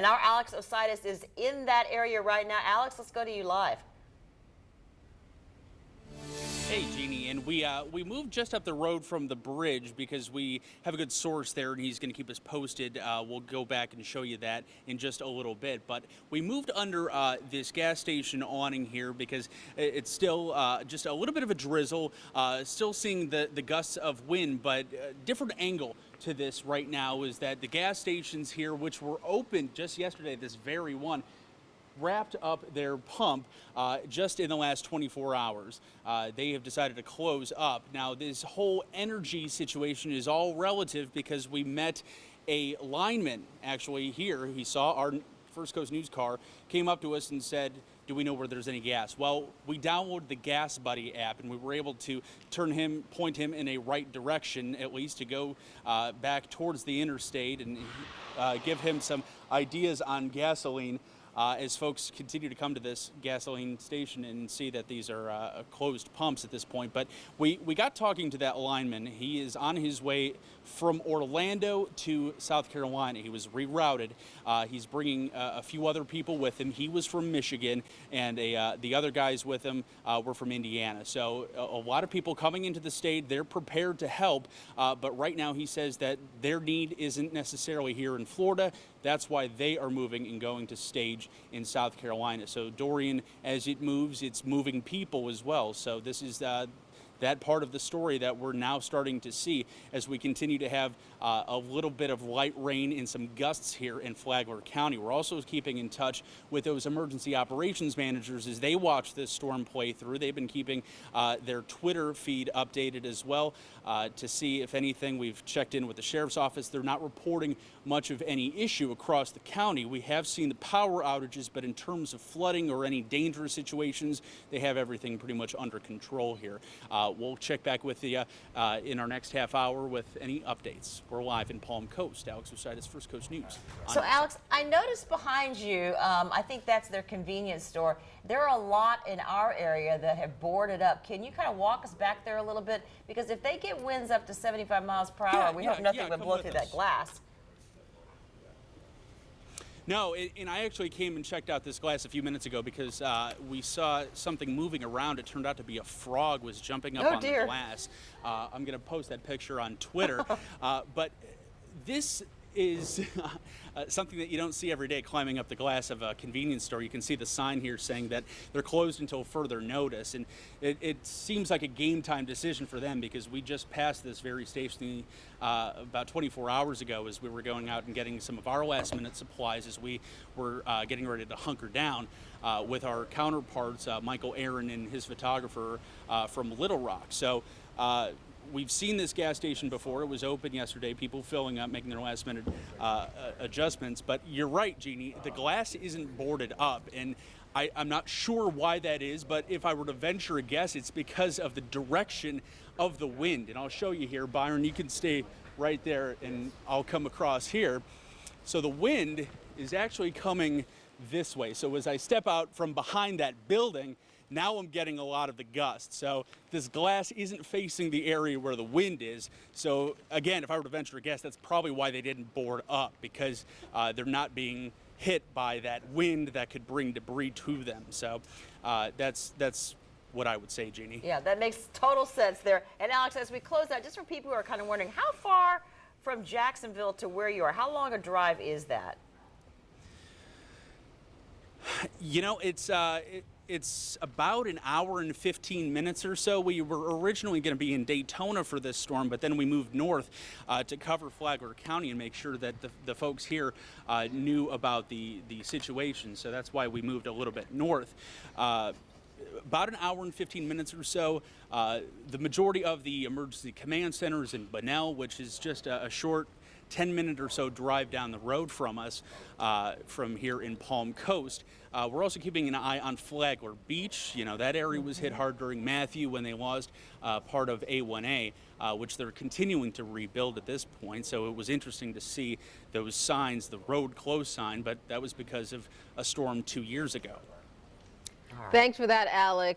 And our Alex Osiris is in that area right now. Alex, let's go to you live. Hey, Jeannie, and we moved just up the road from the bridge because we have a good source there, and he's going to keep us posted. We'll go back and show you that in just a little bit. But we moved under this gas station awning here because it's still just a little bit of a drizzle, still seeing the gusts of wind, but different angle to this right now is that the gas stations here, which were open just yesterday, this very one, wrapped up their pump just in the last 24 hours. They have decided to close up. Now, this whole energy situation is all relative because we met a lineman actually here. He saw our First Coast News car, came up to us and said, do we know where there's any gas? Well, we downloaded the Gas Buddy app and we were able to point him in a right direction, at least to go back towards the interstate and give him some ideas on gasoline. As folks continue to come to this gasoline station and see that these are closed pumps at this point. But we got talking to that lineman. He is on his way from Orlando to South Carolina. He was rerouted. He's bringing a few other people with him. He was from Michigan, and the other guys with him were from Indiana. So a lot of people coming into the state. They're prepared to help, but right now he says that their need isn't necessarily here in Florida. That's why they are moving and going to stage in South Carolina. So Dorian, as it moves, it's moving people as well. So this is that part of the story that we're now starting to see as we continue to have a little bit of light rain and some gusts here in Flagler County. We're also keeping in touch with those emergency operations managers as they watch this storm play through. They've been keeping their Twitter feed updated as well to see if anything. We've checked in with the sheriff's office. They're not reporting much of any issue across the county. We have seen the power outages, but in terms of flooding or any dangerous situations, they have everything pretty much under control here. We'll check back with you in our next half hour with any updates. We're live in Palm Coast. Alex Osiris, First Coast News. So, Alex, I noticed behind you, I think that's their convenience store. There are a lot in our area that have boarded up. Can you kind of walk us back there a little bit? Because if they get winds up to 75 miles per hour, we hope nothing would blow through that glass. No, and I actually came and checked out this glass a few minutes ago because we saw something moving around. It turned out to be a frog was jumping up on the glass. I'm going to post that picture on Twitter. But this is something that you don't see every day, climbing up the glass of a convenience store. You can see the sign here saying that they're closed until further notice. And it seems like a game time decision for them because we just passed this very station about 24 hours ago as we were going out and getting some of our last minute supplies as we were getting ready to hunker down with our counterparts, Michael Aaron and his photographer from Little Rock. So we've seen this gas station before. It was open yesterday, people filling up, making their last minute adjustments. But you're right, Jeannie, the glass isn't boarded up. And I'm not sure why that is, but if I were to venture a guess, it's because of the direction of the wind. And I'll show you here, Byron, you can stay right there and I'll come across here. So the wind is actually coming this way. So as I step out from behind that building, now I'm getting a lot of the gusts. So this glass isn't facing the area where the wind is. So again, if I were to venture a guess, that's probably why they didn't board up, because they're not being hit by that wind that could bring debris to them. So that's what I would say, Jeannie. Yeah, that makes total sense there. And Alex, as we close out, just for people who are kind of wondering, how far from Jacksonville to where you are, how long a drive is that? You know, it's about an hour and 15 minutes or so. We were originally going to be in Daytona for this storm, but then we moved north to cover Flagler County and make sure that the folks here knew about the situation. So that's why we moved a little bit north. About an hour and 15 minutes or so. The majority of the emergency command center is in Bunnell, which is just a short 10-minute or so drive down the road from us from here in Palm Coast. We're also keeping an eye on Flagler Beach. You know, that area was hit hard during Matthew when they lost part of A1A, which they're continuing to rebuild at this point. So it was interesting to see those signs, the road closed sign, but that was because of a storm 2 years ago. Thanks for that, Alex.